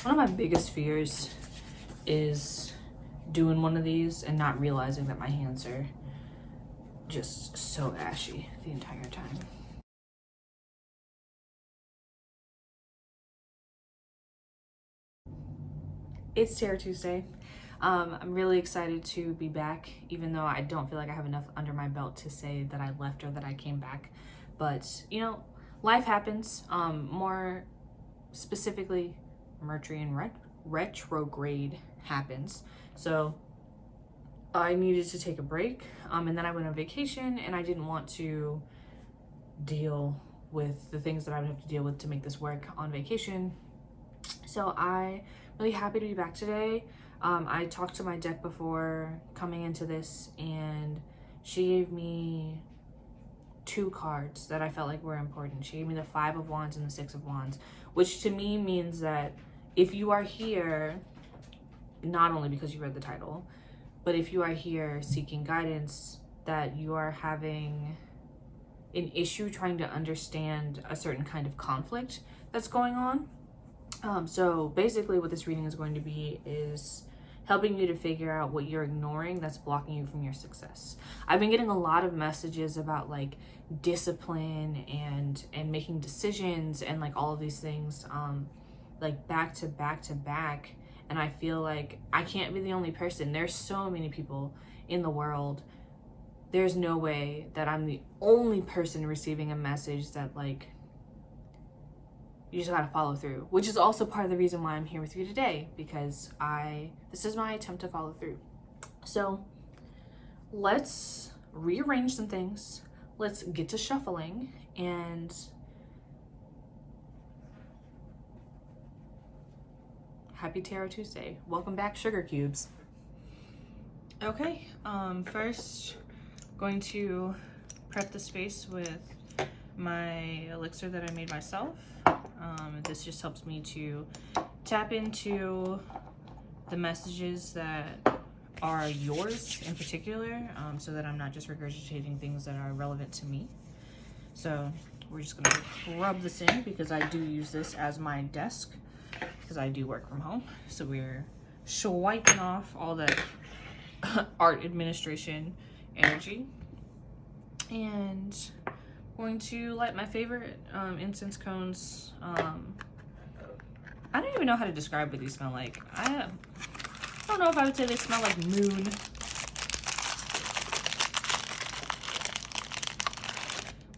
One of my biggest fears is doing one of these and not realizing that my hands are just so ashy the entire time. It's Tarot Tuesday. I'm really excited to be back, even though I don't feel like I have enough under my belt to say that I left or that I came back. But, you know, life happens. More specifically, Mercury in retrograde happens. So I needed to take a break. And then I went on vacation, and I didn't want to deal with the things that I would have to deal with to make this work on vacation. So I'm really happy to be back today. I talked to my deck before coming into this, and she gave me 2 cards that I felt like were important. She gave me the 5 of Wands and the 6 of Wands, which to me means that if you are here, not only because you read the title, but if you are here seeking guidance, that you are having an issue trying to understand a certain kind of conflict that's going on. So basically what this reading is going to be is helping you to figure out what you're ignoring that's blocking you from your success. I've been getting a lot of messages about like discipline and making decisions and like all of these things like back to back, and I feel like I can't be the only person. There's so many people in the world. There's no way that I'm the only person receiving a message that like you just gotta follow through, which is also part of the reason why I'm here with you today, because this is my attempt to follow through. So let's rearrange some things. Let's get to shuffling, and happy Tarot Tuesday. Welcome back, Sugar Cubes. Okay, first going to prep the space with my elixir that I made myself. This just helps me to tap into the messages that are yours in particular, so that I'm not just regurgitating things that are relevant to me. So we're just gonna rub this in because I do use this as my desk because I do work from home. So we're swiping off all that art administration energy, and going to light my favorite incense cones. I don't even know how to describe what these smell like. I don't know if I would say they smell like moon.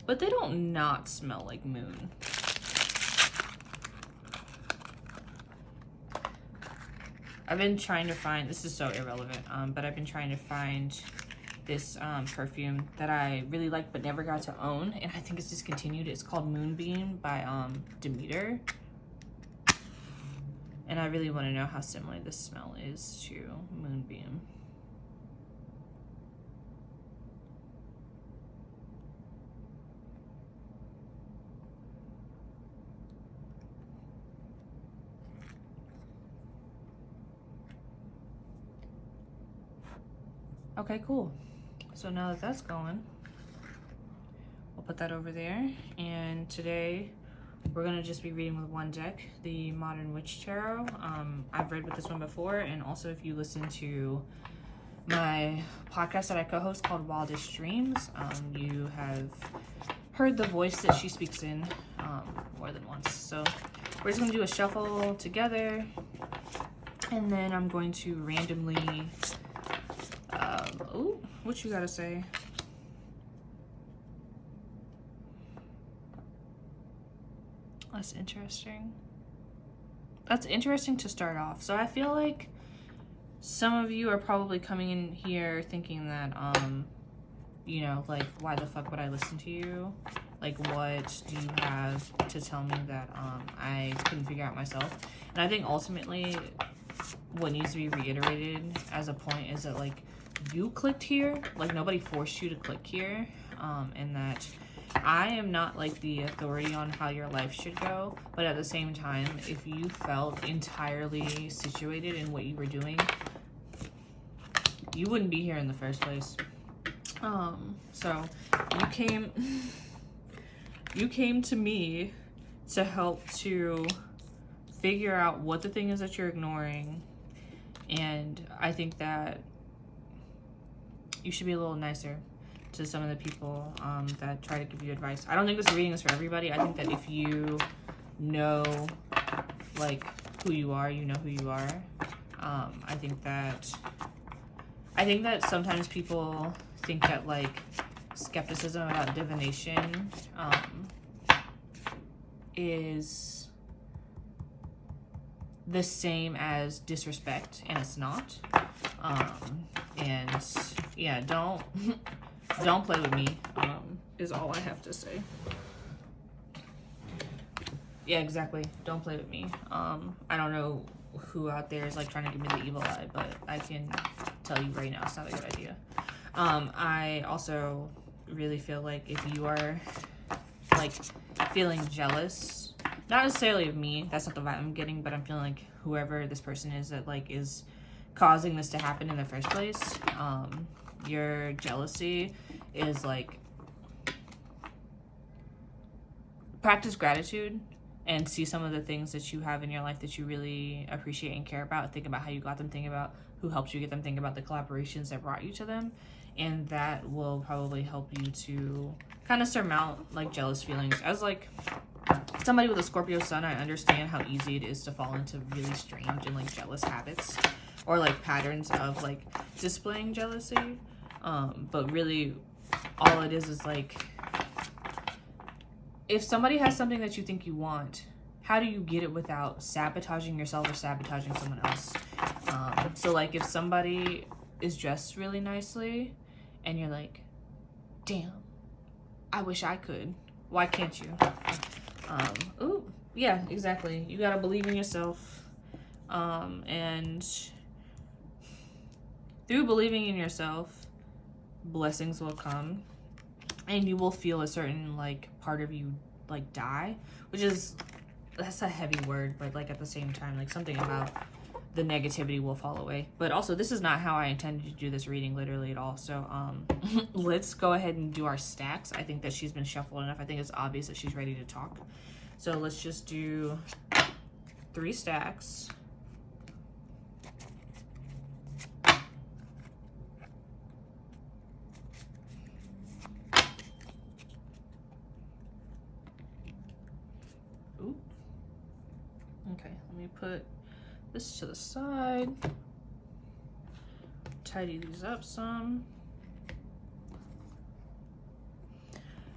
But they don't not smell like moon. I've been trying to find, this is so irrelevant, but I've been trying to find this perfume that I really like but never got to own, and I think it's discontinued. It's called Moonbeam by Demeter, and I really want to know how similar this smell is to Moonbeam. Okay, cool. So now that that's going, we'll put that over there. And today we're gonna just be reading with one deck, the Modern Witch Tarot. I've read with this one before, and also if you listen to my podcast that I co-host called Wildest Dreams, you have heard the voice that she speaks in more than once. So we're just gonna do a shuffle together, and then I'm going to randomly oh, what you gotta say? That's interesting. That's interesting to start off. So I feel like some of you are probably coming in here thinking that, you know, like, why the fuck would I listen to you? Like, what do you have to tell me that I couldn't figure out myself? And I think ultimately what needs to be reiterated as a point is that, like, you clicked here, like nobody forced you to click here, and that I am not like the authority on how your life should go, but at the same time, if you felt entirely situated in what you were doing, you wouldn't be here in the first place. So you came to me to help to figure out what the thing is that you're ignoring. And I think that you should be a little nicer to some of the people that try to give you advice. I don't think this reading is for everybody. I think that if you know like who you are, you know who you are. I think that sometimes people think that like skepticism about divination is the same as disrespect, and it's not. And yeah, don't play with me, is all I have to say. Yeah, exactly. Don't play with me. I don't know who out there is like trying to give me the evil eye, but I can tell you right now it's not a good idea. I also really feel like if you are like feeling jealous, not necessarily of me, that's not the vibe I'm getting, but I'm feeling like whoever this person is that like is causing this to happen in the first place, your jealousy is like, practice gratitude and see some of the things that you have in your life that you really appreciate and care about. Think about how you got them, think about who helped you get them, think about the collaborations that brought you to them, and that will probably help you to kind of surmount like jealous feelings. As like somebody with a Scorpio sun, I understand how easy it is to fall into really strange and like jealous habits or like patterns of like displaying jealousy, but really all it is like, if somebody has something that you think you want, how do you get it without sabotaging yourself or sabotaging someone else? So like if somebody is dressed really nicely and you're like, damn, I wish I could. Why can't you? Ooh, yeah, exactly. You gotta believe in yourself. And through believing in yourself, blessings will come. And you will feel a certain like part of you like die, which is, that's a heavy word, but like at the same time, like something about the negativity will fall away. But also this is not how I intended to do this reading literally at all. So let's go ahead and do our stacks. I think that she's been shuffled enough. I think it's obvious that she's ready to talk. So let's just do 3 stacks. Okay, let me put this to the side, tidy these up some.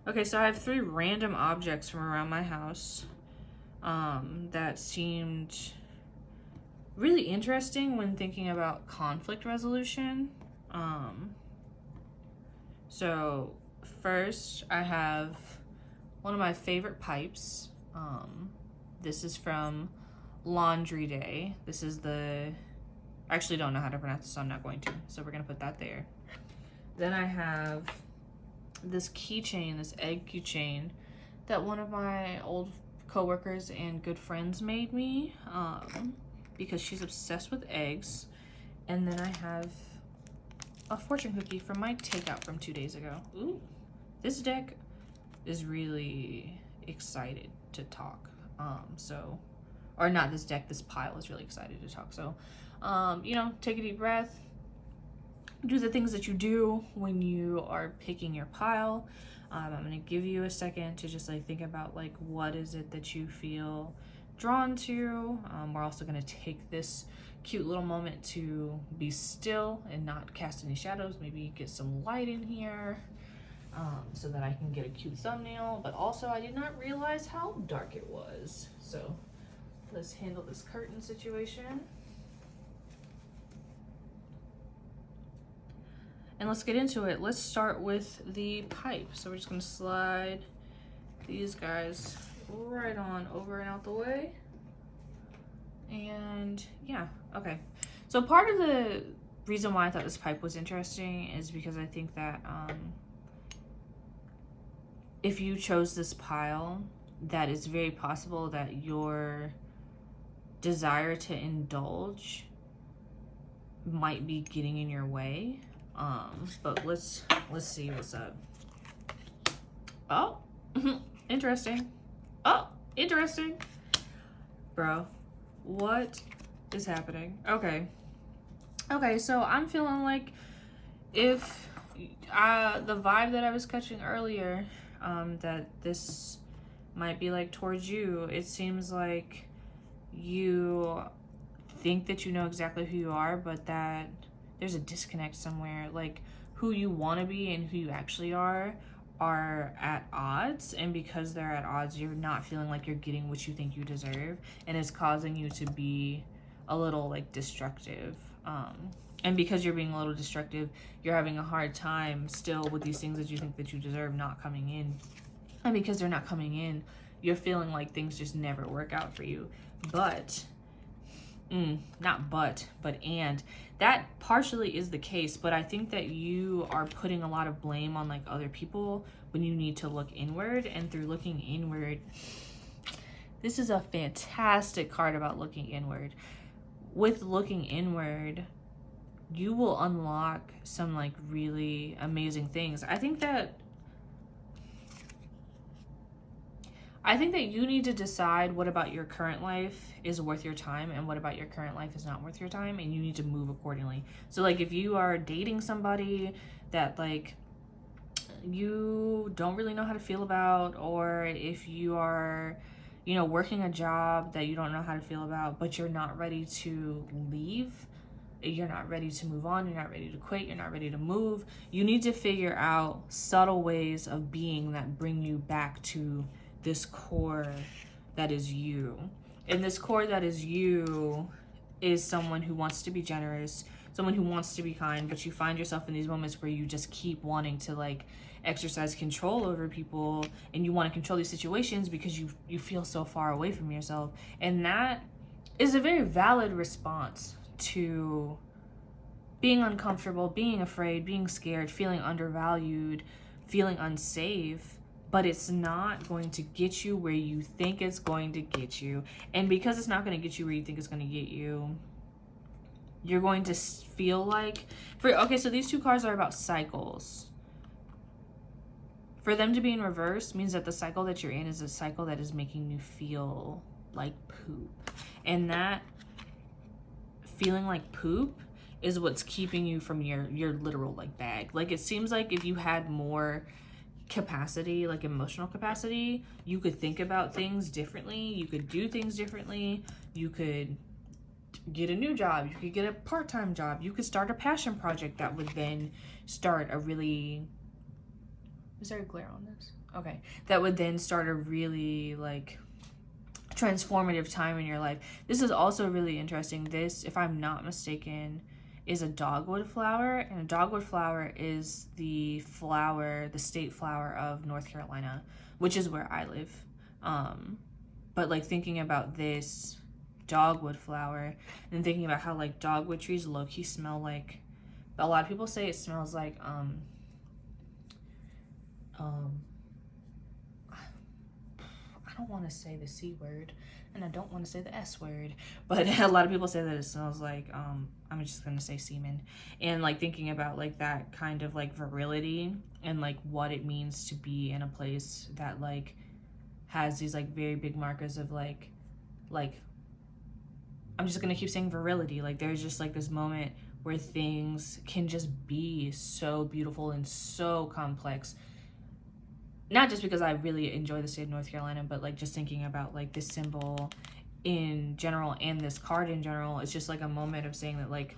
Okay, so I have 3 random objects from around my house that seemed really interesting when thinking about conflict resolution. So first I have one of my favorite pipes. This is from Laundry Day. This is I actually don't know how to pronounce this, so I'm not going to. So we're gonna put that there. Then I have this keychain, this egg keychain that one of my old coworkers and good friends made me because she's obsessed with eggs. And then I have a fortune cookie from my takeout from 2 days ago. Ooh, this deck is really excited to talk. Or not this deck, this pile is really excited to talk. So, you know, take a deep breath, do the things that you do when you are picking your pile. I'm gonna give you a second to just like think about like what is it that you feel drawn to. We're also gonna take this cute little moment to be still and not cast any shadows. Maybe get some light in here so that I can get a cute thumbnail. But also I did not realize how dark it was. So let's handle this curtain situation. And let's get into it. Let's start with the pipe. So we're just gonna slide these guys right on over and out the way. And yeah, okay. So part of the reason why I thought this pipe was interesting is because I think that if you chose this pile, that it's very possible that your desire to indulge might be getting in your way. But let's see what's up. Oh, interesting. Oh, interesting. Bro, what is happening? Okay, so I'm feeling like if the vibe that I was catching earlier, that this might be like towards you, it seems like you think that you know exactly who you are, but that there's a disconnect somewhere. Like, who you want to be and who you actually are at odds, and because they're at odds, you're not feeling like you're getting what you think you deserve, and it's causing you to be a little like destructive. And because you're being a little destructive, you're having a hard time still with these things that you think that you deserve not coming in. And because they're not coming in, you're feeling like things just never work out for you. But and that partially is the case, but I think that you are putting a lot of blame on like other people when you need to look inward. And through looking inward, this is a fantastic card about looking inward. With looking inward, you will unlock some like really amazing things. I think that you need to decide what about your current life is worth your time and what about your current life is not worth your time, and you need to move accordingly. So like if you are dating somebody that like you don't really know how to feel about, or if you are, you know, working a job that you don't know how to feel about, but you're not ready to leave, you're not ready to move on, you're not ready to quit, you're not ready to move, you need to figure out subtle ways of being that bring you back to this core that is you. And this core that is you is someone who wants to be generous, someone who wants to be kind, but you find yourself in these moments where you just keep wanting to like exercise control over people, and you want to control these situations because you feel so far away from yourself. And that is a very valid response to being uncomfortable, being afraid, being scared, feeling undervalued, feeling unsafe. But it's not going to get you where you think it's going to get you. And because it's not going to get you where you think it's going to get you, you're going to feel like... so these two cards are about cycles. For them to be in reverse means that the cycle that you're in is a cycle that is making you feel like poop. And that feeling like poop is what's keeping you from your literal like bag. Like, it seems like if you had more capacity, like emotional capacity, you could think about things differently, you could do things differently, you could get a new job, you could get a part-time job, you could start a passion project that would then start a really... Is there a glare on this? Okay. That would then start a really like transformative time in your life. This is also really interesting. This, if I'm not mistaken, is a dogwood flower, and a dogwood flower is the state flower of North Carolina, which is where I live. But like thinking about this dogwood flower and thinking about how like dogwood trees low-key smell like, a lot of people say it smells like I don't want to say the C word and I don't want to say the S word, but a lot of people say that it smells like I'm just gonna say semen. And like thinking about like that kind of like virility and like what it means to be in a place that like has these like very big markers of like I'm just gonna keep saying virility. Like there's just like this moment where things can just be so beautiful and so complex. Not just because I really enjoy the state of North Carolina, but like just thinking about like this symbol in general and this card in general, it's just like a moment of saying that like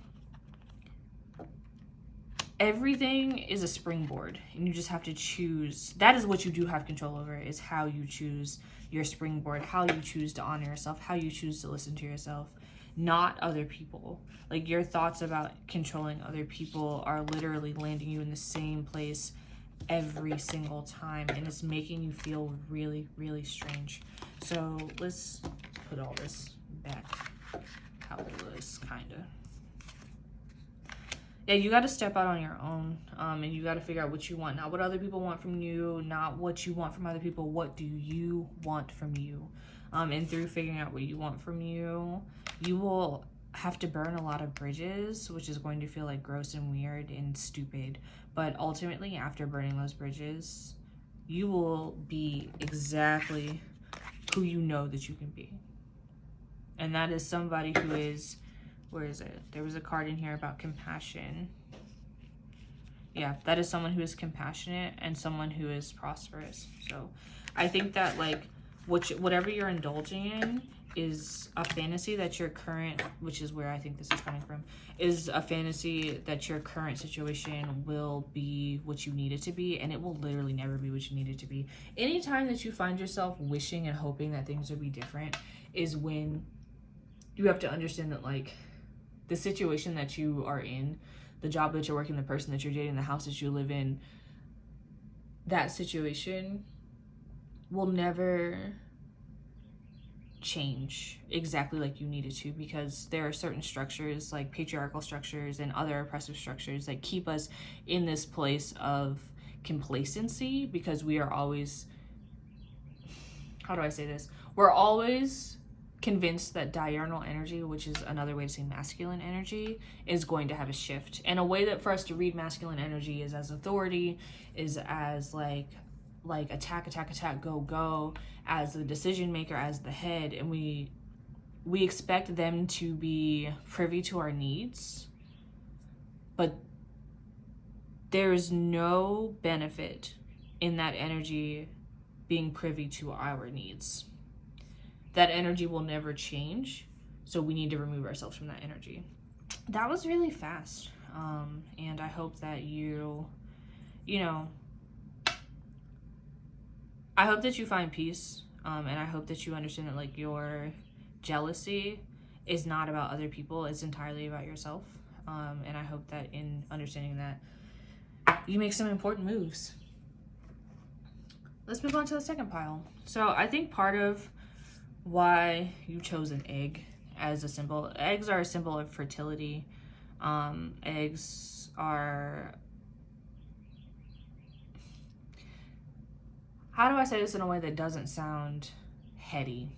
everything is a springboard and you just have to choose. That is what you do have control over, is how you choose your springboard, how you choose to honor yourself, how you choose to listen to yourself, not other people. Like your thoughts about controlling other people are literally landing you in the same place every single time, and it's making you feel really, really strange. So let's put all this back how it was, kind of. Yeah, you got to step out on your own, and you got to figure out what you want, not what other people want from you, not what you want from other people. What do you want from you? And through figuring out what you want from you, you will have to burn a lot of bridges, which is going to feel like gross and weird and stupid. But ultimately, after burning those bridges, you will be exactly who you know that you can be. And that is somebody who is, where is it? There was a card in here about compassion. Yeah, that is someone who is compassionate and someone who is prosperous. So I think that like whatever you're indulging in is a fantasy that your current, which is where I think this is coming from, is a fantasy that your current situation will be what you need it to be, and it will literally never be what you need it to be. Anytime that you find yourself wishing and hoping that things would be different is when you have to understand that like the situation that you are in, the job that you're working, the person that you're dating, the house that you live in, that situation will never change exactly like you need it to, because there are certain structures like patriarchal structures and other oppressive structures that keep us in this place of complacency, because we are always, how do I say this? We're always convinced that diurnal energy, which is another way to say masculine energy, is going to have a shift. And a way that for us to read masculine energy is as authority, is as like attack, go, as the decision maker, as the head, and we expect them to be privy to our needs, but there's no benefit in that energy being privy to our needs. That energy will never change, so we need to remove ourselves from that energy. That was really fast, and I hope that you know, I hope that you find peace, and I hope that you understand that like your jealousy is not about other people, it's entirely about yourself, and I hope that in understanding that you make some important moves. Let's move on to the second pile. So I think part of why you chose an egg as a symbol, eggs are a symbol of fertility. Eggs are, how do I say this in a way that doesn't sound heady?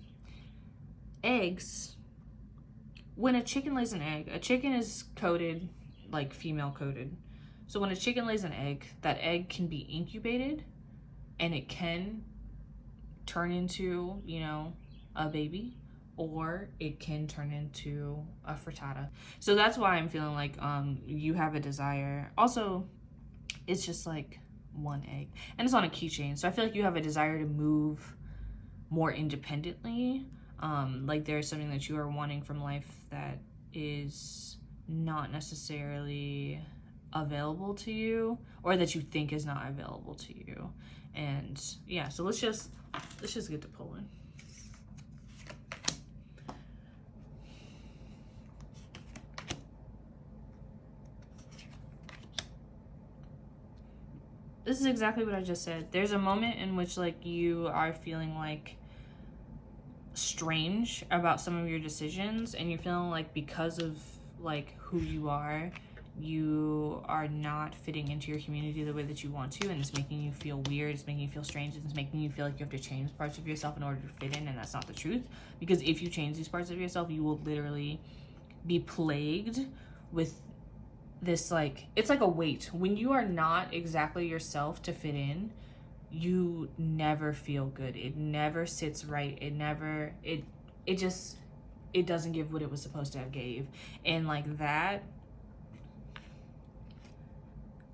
Eggs, when a chicken lays an egg, a chicken is coded, like female coded. So when a chicken lays an egg, that egg can be incubated and it can turn into, you know, a baby, or it can turn into a frittata. So that's why I'm feeling like you have a desire. Also, it's just like one egg and it's on a keychain, so I feel like you have a desire to move more independently. Like there's something that you are wanting from life that is not necessarily available to you, or that you think is not available to you. And yeah, so let's just get to pulling. This is exactly what I just said. There's a moment in which like you are feeling like strange about some of your decisions, and you're feeling like because of like who you are not fitting into your community the way that you want to, and it's making you feel weird, it's making you feel strange, it's making you feel like you have to change parts of yourself in order to fit in, and that's not the truth. Because if you change these parts of yourself, you will literally be plagued with this, like, it's like a weight. When you are not exactly yourself to fit in, you never feel good. It never sits right. It doesn't give what it was supposed to have gave. And like that,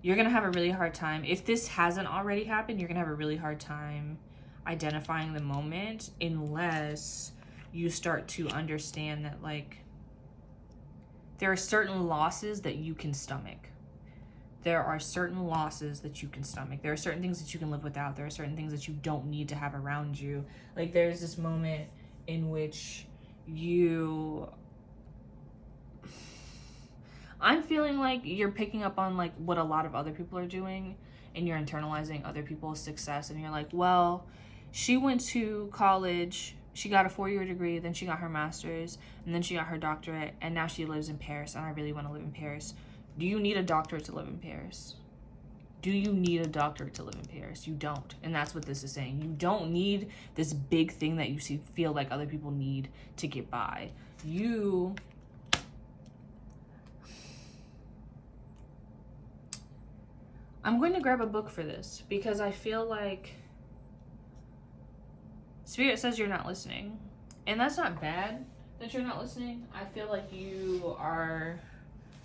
you're gonna have a really hard time. If this hasn't already happened, you're gonna have a really hard time identifying the moment, unless you start to understand that like there are certain losses that you can stomach. There are certain losses that you can stomach. There are certain things that you can live without. There are certain things that you don't need to have around you. Like there's this moment in which I'm feeling like you're picking up on like what a lot of other people are doing, and you're internalizing other people's success, and you're like, well, she went to college, she got a 4-year degree, then she got her master's, and then she got her doctorate, and now she lives in Paris, and I really want to live in Paris. Do you need a doctorate to live in Paris? Do you need a doctorate to live in Paris? You don't. And that's what this is saying. You don't need this big thing that you feel like other people need to get by. I'm going to grab a book for this because I feel like Spirit says you're not listening. And that's not bad. that you're not listening. I feel like you are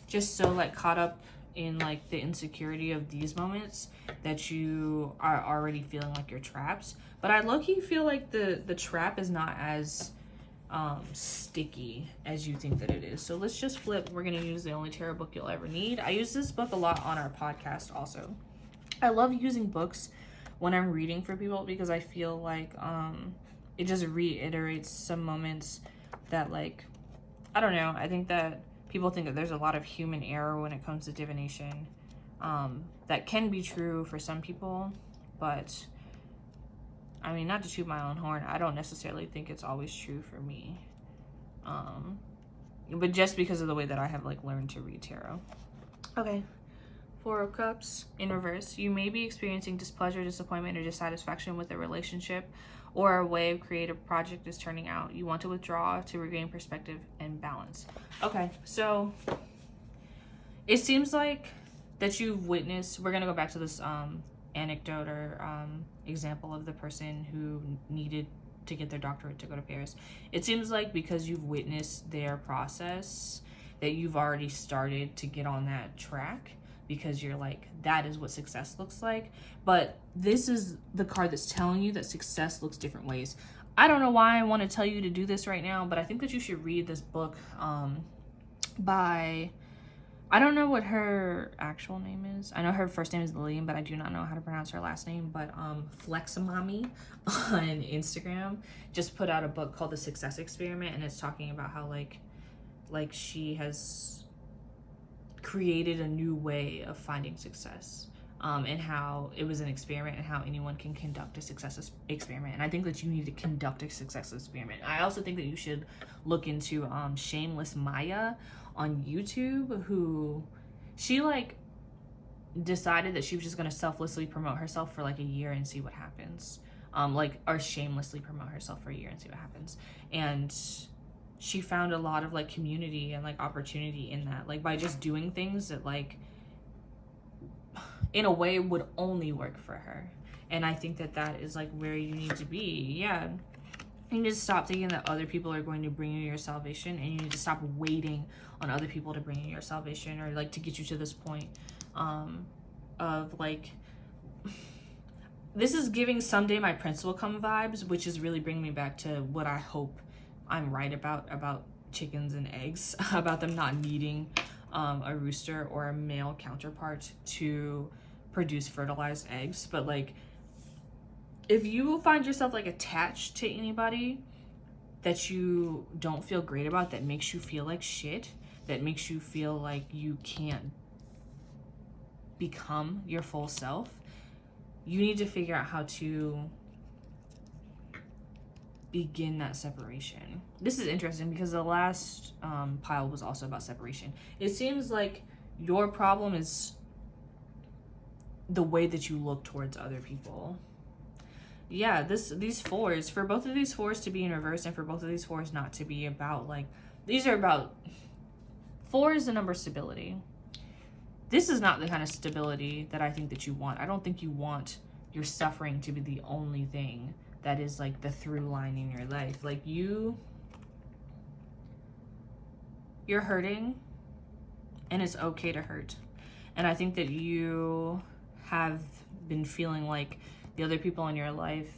just so like caught up in like the insecurity of these moments that you are already feeling like you're trapped. But I low-key feel like the trap is not as sticky as you think that it is. So let's just flip. We're gonna use the only tarot book you'll ever need. I use this book a lot on our podcast also. I love using books when I'm reading for people because I feel like it just reiterates some moments that, like, I don't know, I think that people think that there's a lot of human error when it comes to divination. That can be true for some people, but I mean, not to toot my own horn, I don't necessarily think it's always true for me. But just because of the way that I have like learned to read tarot. Okay. Four of Cups in reverse. You may be experiencing displeasure, disappointment, or dissatisfaction with a relationship or a way of creative project is turning out. You want to withdraw to regain perspective and balance. Okay, so it seems like that you've witnessed, we're gonna go back to this anecdote or example of the person who needed to get their doctorate to go to Paris. It seems like because you've witnessed their process that you've already started to get on that track, because you're like, that is what success looks like. But this is the card that's telling you that success looks different ways. I don't know why I want to tell you to do this right now, but I think that you should read this book by, I don't know what her actual name is. I know her first name is Lillian, but I do not know how to pronounce her last name. But Flexamami on Instagram just put out a book called The Success Experiment, and it's talking about how like she has created a new way of finding success, and how it was an experiment and how anyone can conduct a success experiment. And I think that you need to conduct a success experiment. I also think that you should look into Shameless Maya on YouTube, who she like decided that she was just going to selflessly promote herself for like a year and see what happens, or shamelessly promote herself for a year and see what happens. And she found a lot of like community and like opportunity in that, like by just doing things that like in a way would only work for her. And I think that that is like where you need to be. Yeah, you need to stop thinking that other people are going to bring you your salvation, and you need to stop waiting on other people to bring you your salvation, or like to get you to this point of like, this is giving someday my prince will come vibes, which is really bringing me back to what I hope I'm right about chickens and eggs, about them not needing a rooster or a male counterpart to produce fertilized eggs. But like, if you find yourself like attached to anybody that you don't feel great about, that makes you feel like shit, that makes you feel like you can't become your full self, you need to figure out how to begin that separation. This is interesting because the last pile was also about separation. It seems like your problem is the way that you look towards other people. Yeah, these fours, for both of these fours to be in reverse and for both of these fours not to be about like, these are about, 4 is the number of stability. This is not the kind of stability that I think that you want. I don't think you want your suffering to be the only thing that is like the through line in your life. Like you're hurting, and it's okay to hurt. And I think that you have been feeling like the other people in your life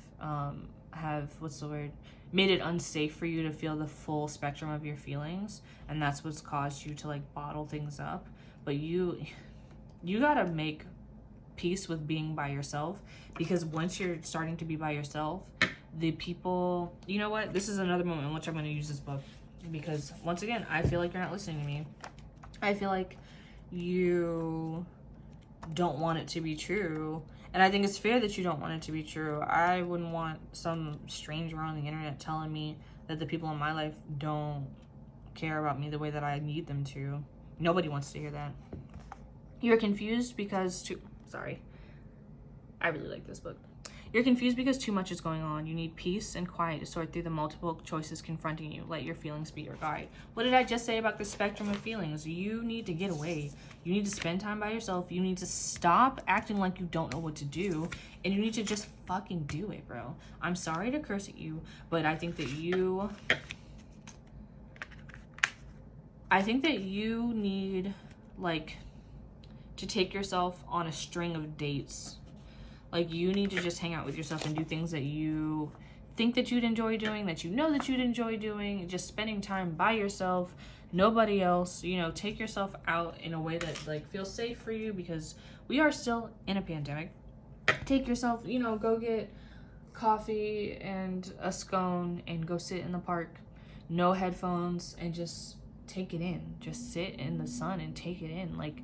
have, made it unsafe for you to feel the full spectrum of your feelings, and that's what's caused you to like bottle things up. But you gotta make peace with being by yourself, because once you're starting to be by yourself, the people, you know what, this is another moment in which I'm going to use this book, because once again, I feel like you're not listening to me. I feel like you don't want it to be true, and I think it's fair that you don't want it to be true. I wouldn't want some stranger on the internet telling me that the people in my life don't care about me the way that I need them to. Nobody wants to hear that. You're confused because sorry, I really like this book. You're confused because too much is going on. You need peace and quiet to sort through the multiple choices confronting you. Let your feelings be your guide. What did I just say about the spectrum of feelings? You need to get away. You need to spend time by yourself. You need to stop acting like you don't know what to do, and you need to just fucking do it, bro. I'm sorry to curse at you, but I think that you I think that you need, like, to take yourself on a string of dates. Like, you need to just hang out with yourself and do things that you think that you'd enjoy doing, that you know that you'd enjoy doing, just spending time by yourself, nobody else. You know, take yourself out in a way that, like, feels safe for you, because we are still in a pandemic. Take yourself, you know, go get coffee and a scone and go sit in the park, no headphones, and just take it in. Just sit in the sun and take it in. Like,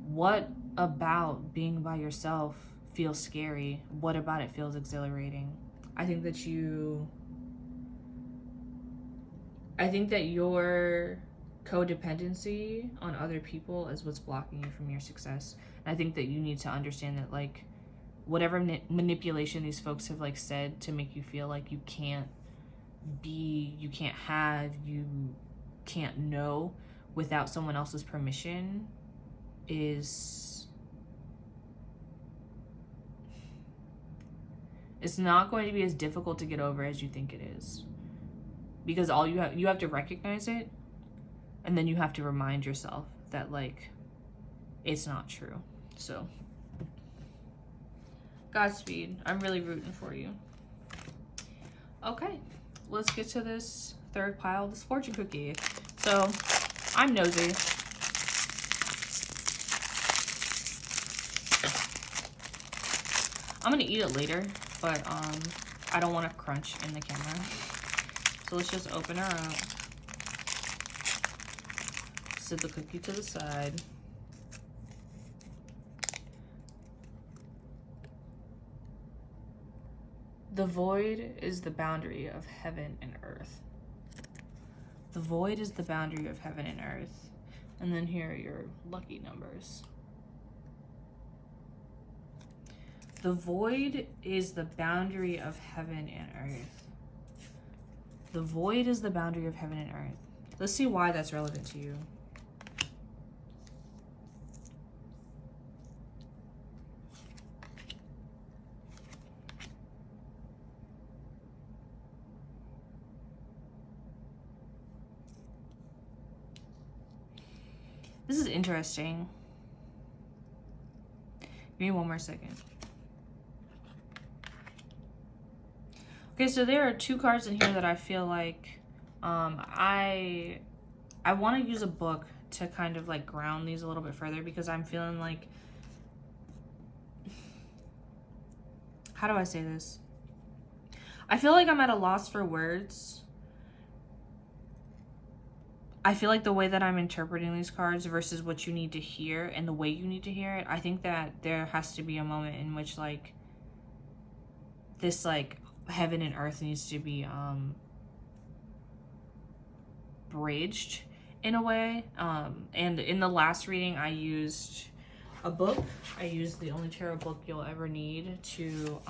what about being by yourself feels scary? What about it feels exhilarating? I think that your codependency on other people is what's blocking you from your success. And I think that you need to understand that, like, whatever manipulation these folks have, like, said to make you feel like you can't be, you can't have, you can't know without someone else's permission is, it's not going to be as difficult to get over as you think it is. Because all you have to recognize it, and then you have to remind yourself that, like, it's not true. So, Godspeed. I'm really rooting for you. Okay, let's get to this third pile, this fortune cookie. So, I'm nosy. I'm gonna eat it later, but I don't want to crunch in the camera. So let's just open her up. Set the cookie to the side. The void is the boundary of heaven and earth. The void is the boundary of heaven and earth. And then here are your lucky numbers. The void is the boundary of heaven and earth. The void is the boundary of heaven and earth. Let's see why that's relevant to you. This is interesting. Give me one more second. Okay, so there are two cards in here that I feel like I want to use a book to kind of, like, ground these a little bit further, because I'm feeling like, how do I say this? I feel like I'm at a loss for words. I feel like the way that I'm interpreting these cards versus what you need to hear and the way you need to hear it, I think that there has to be a moment in which, like, this, like, heaven and earth needs to be bridged in a way. And in the last reading, I used a book. I used the only tarot book you'll ever need to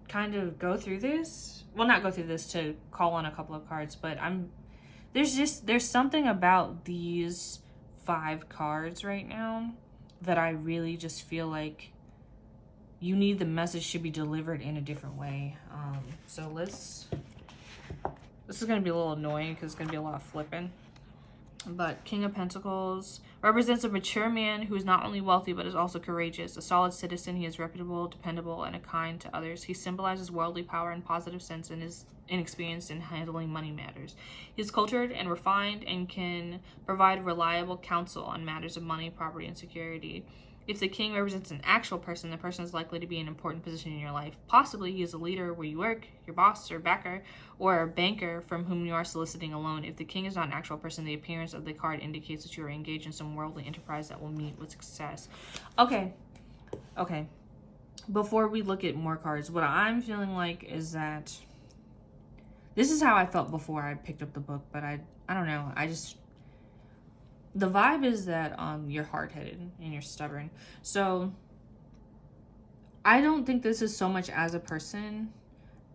kind of go through this. Well, not go through this, to call on a couple of cards, but there's something about these 5 cards right now that I really just feel like you need the message to be delivered in a different way. So this is going to be a little annoying because it's going to be a lot of flipping. But King of Pentacles represents a mature man who is not only wealthy but is also courageous. A solid citizen, he is reputable, dependable, and kind to others. He symbolizes worldly power in positive sense and is inexperienced in handling money matters. He is cultured and refined and can provide reliable counsel on matters of money, property, and security. If the king represents an actual person, the person is likely to be in an important position in your life. Possibly he is a leader where you work, your boss or backer, or a banker from whom you are soliciting a loan. If the king is not an actual person, the appearance of the card indicates that you are engaged in some worldly enterprise that will meet with success. Okay. Before we look at more cards, what I'm feeling like is that this is how I felt before I picked up the book, but I don't know. The vibe is that you're hard-headed and you're stubborn. So I don't think this is so much as a person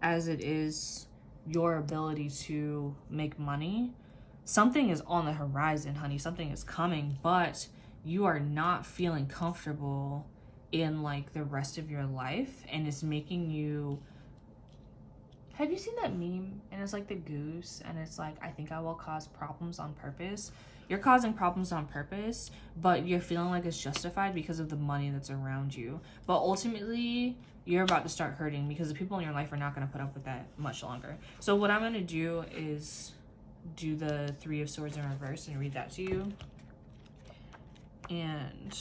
as it is your ability to make money. Something is on the horizon, honey. Something is coming, but you are not feeling comfortable in, like, the rest of your life, and it's making you Have you seen that meme? And it's like the goose, and it's like, I think I will cause problems on purpose. You're causing problems on purpose, but you're feeling like it's justified because of the money that's around you. But ultimately, you're about to start hurting because the people in your life are not going to put up with that much longer. So what I'm going to do is do the Three of Swords in reverse and read that to you. And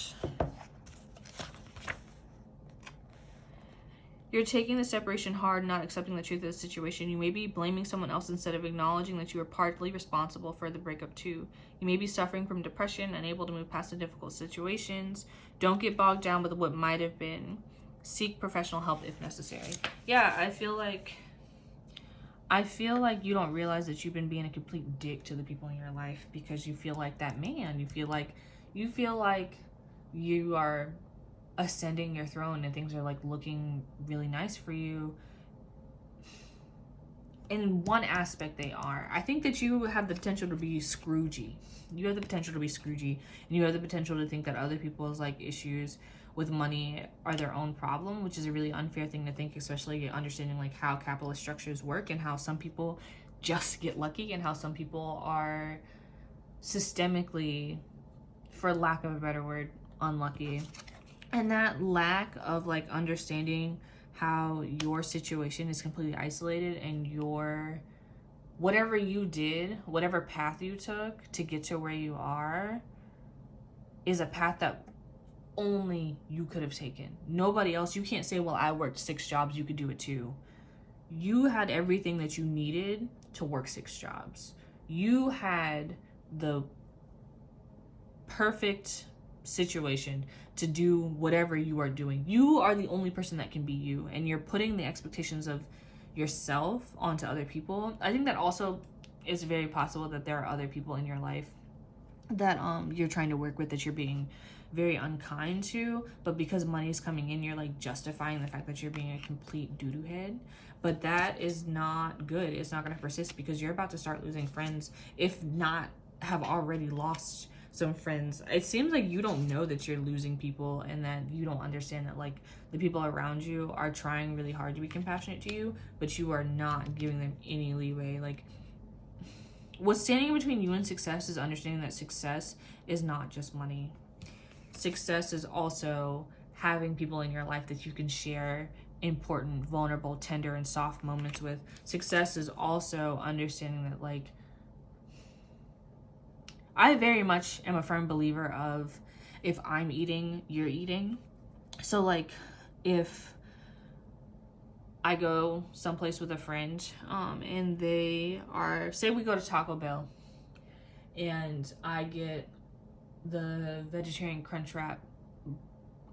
you're taking the separation hard, not accepting the truth of the situation. You may be blaming someone else instead of acknowledging that you are partly responsible for the breakup too. You may be suffering from depression, unable to move past the difficult situations. Don't get bogged down with what might have been. Seek professional help if necessary. Yeah, I feel like you don't realize that you've been being a complete dick to the people in your life because you feel like that man. You feel like you are ascending your throne and things are like looking really nice for you. In one aspect they are. I think that you have the potential to be Scroogey. You have the potential to be Scroogey, and you have the potential to think that other people's like issues with money are their own problem, which is a really unfair thing to think, especially understanding like how capitalist structures work and how some people just get lucky and how some people are systemically, for lack of a better word, unlucky. And that lack of like understanding how your situation is completely isolated and your whatever you did, whatever path you took to get to where you are is a path that only you could have taken. Nobody else. You can't say, well, I worked 6 jobs, you could do it too. You had everything that you needed to work 6 jobs. You had the perfect situation to do whatever you are doing. You are the only person that can be you, and you're putting the expectations of yourself onto other people. I think that also is very possible that there are other people in your life that you're trying to work with that you're being very unkind to, but because money is coming in, you're like justifying the fact that you're being a complete doo-doo head. But that is not good. It's not going to persist because you're about to start losing friends, if not have already lost some friends. It seems like you don't know that you're losing people and that you don't understand that like the people around you are trying really hard to be compassionate to you, but you are not giving them any leeway. Like, what's standing in between you and success is understanding that success is not just money. Success is also having people in your life that you can share important, vulnerable, tender, and soft moments with. Success is also understanding that, like, I very much am a firm believer of if I'm eating, you're eating. So, like, if I go someplace with a friend and they are, say we go to Taco Bell and I get the vegetarian crunch wrap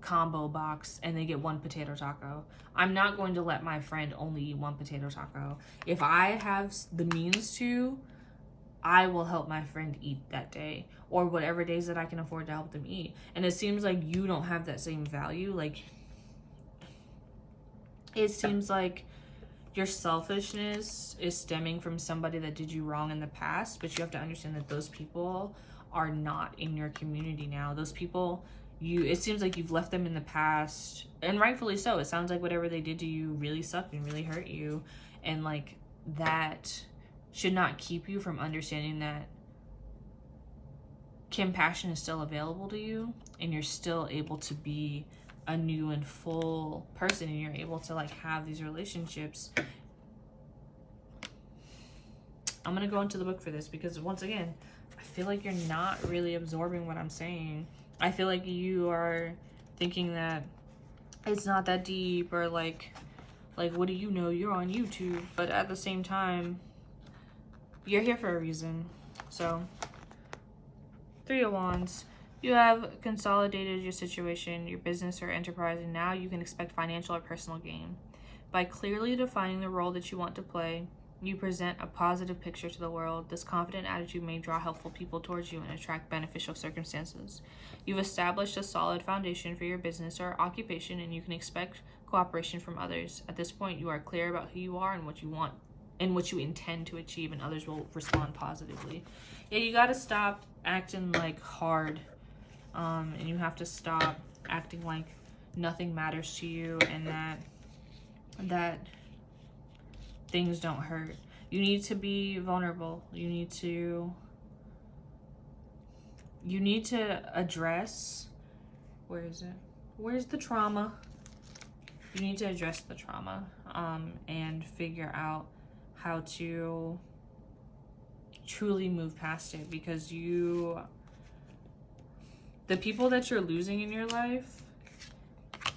combo box and they get 1 potato taco, I'm not going to let my friend only eat 1 potato taco. If I have the means to, I will help my friend eat that day, or whatever days that I can afford to help them eat. And it seems like you don't have that same value. Like, it seems like your selfishness is stemming from somebody that did you wrong in the past, but you have to understand that those people are not in your community now. Those people, it seems like you've left them in the past, and rightfully so. It sounds like whatever they did to you really sucked and really hurt you, and like that should not keep you from understanding that compassion is still available to you and you're still able to be a new and full person and you're able to like have these relationships. I'm gonna go into the book for this because once again, I feel like you're not really absorbing what I'm saying. I feel like you are thinking that it's not that deep, or like what do you know, you're on YouTube. But at the same time, you're here for a reason. So 3 of Wands, you have consolidated your situation, your business or enterprise, and now you can expect financial or personal gain. By clearly defining the role that you want to play, you present a positive picture to the world. This confident attitude may draw helpful people towards you and attract beneficial circumstances. You've established a solid foundation for your business or occupation, and you can expect cooperation from others. At this point, you are clear about who you are and what you want and what you intend to achieve, and others will respond positively. Yeah, you got to stop acting like hard, and you have to stop acting like nothing matters to you, and that things don't hurt. You need to be vulnerable. You need to address, where is it? Where's the trauma? You need to address the trauma and figure out how to truly move past it, because the people that you're losing in your life,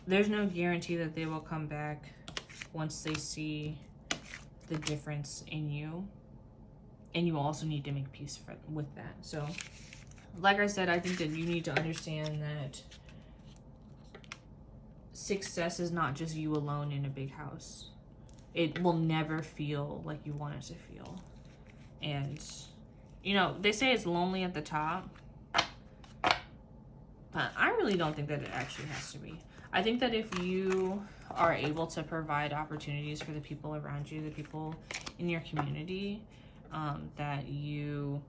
there's no guarantee that they will come back once they see the difference in you. And you also need to make peace with that. So, like I said, I think that you need to understand that success is not just you alone in a big house. It will never feel like you want it to feel. And, you know, they say it's lonely at the top, but I really don't think that it actually has to be. I think that if you are able to provide opportunities for the people around you, the people in your community, that you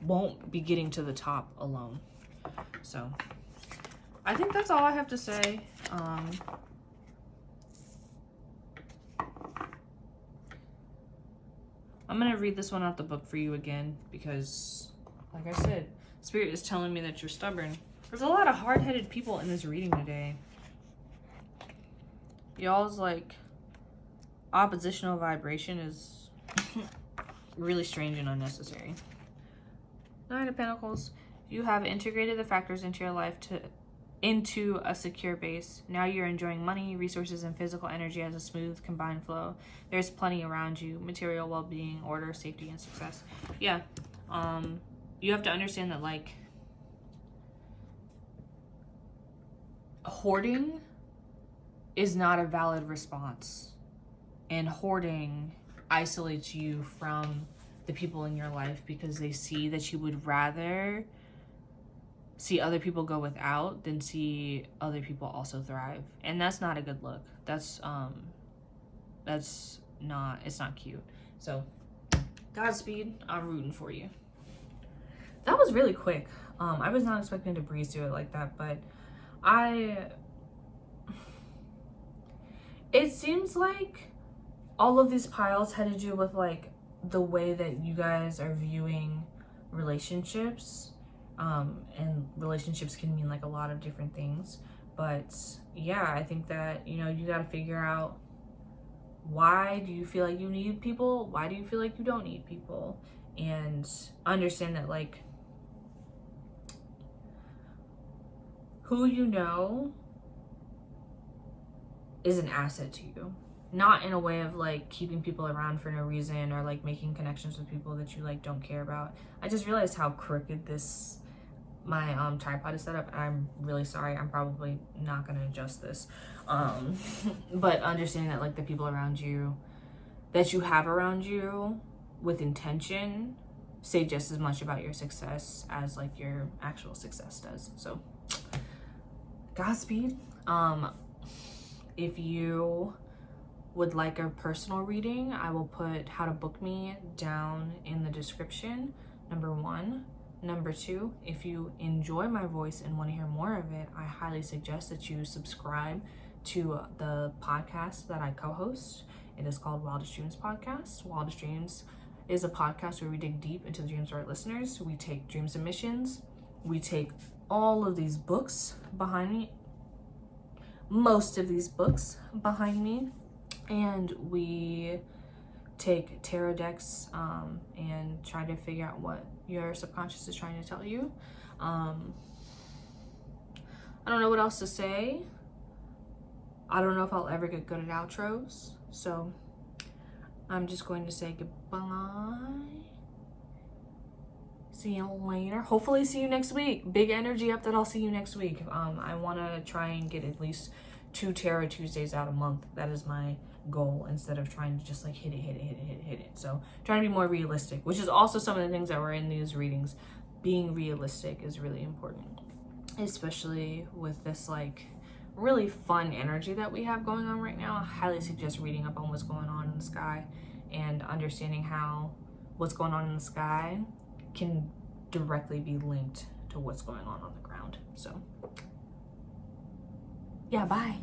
won't be getting to the top alone. So I think that's all I have to say. I'm gonna read this one out the book for you again, because like I said, Spirit is telling me that you're stubborn. There's a lot of hard-headed people in this reading today. Y'all's like oppositional vibration is really strange and unnecessary. Nine of Pentacles. You have integrated the factors into your life into a secure base. Now you're enjoying money, resources, and physical energy as a smooth combined flow. There's plenty around you. Material well-being, order, safety, and success. Yeah. You have to understand that, like, hoarding is not a valid response. And hoarding isolates you from the people in your life, because they see that you would rather see other people go without than see other people also thrive. And that's not a good look. It's not cute. So Godspeed. I'm rooting for you. That was really quick. I was not expecting to breeze through it like that, but it seems like all of these piles had to do with like the way that you guys are viewing relationships. And relationships can mean like a lot of different things. But yeah, I think that, you know, you got to figure out, why do you feel like you need people? Why do you feel like you don't need people? And understand that, like, who you know is an asset to you. Not in a way of like keeping people around for no reason, or like making connections with people that you like don't care about. I just realized how crooked my tripod is set up, and I'm really sorry. I'm probably not gonna adjust this. But understanding that like the people around you that you have around you with intention say just as much about your success as like your actual success does. So Godspeed. If you would like a personal reading, I will put how to book me down in the description, number 1. Number 2, if you enjoy my voice and want to hear more of it, I highly suggest that you subscribe to the podcast that I co-host. It is called Wildest Dreams Podcast. Wildest Dreams is a podcast where we dig deep into the dreams of our listeners. We take dream submissions. We take all of these books behind me, most of these books behind me, and we take tarot decks and try to figure out what your subconscious is trying to tell you. I don't know what else to say. I don't know if I'll ever get good at outros, so I'm just going to say goodbye. See you later. Hopefully see you next week. Big energy up that I'll see you next week. I want to try and get at least 2 Tarot Tuesdays out a month. That is my goal, instead of trying to just like hit it. So trying to be more realistic, which is also some of the things that were in these readings. Being realistic is really important, especially with this like really fun energy that we have going on right now. I highly suggest reading up on what's going on in the sky and understanding how what's going on in the sky can directly be linked to what's going on the ground. So yeah, bye.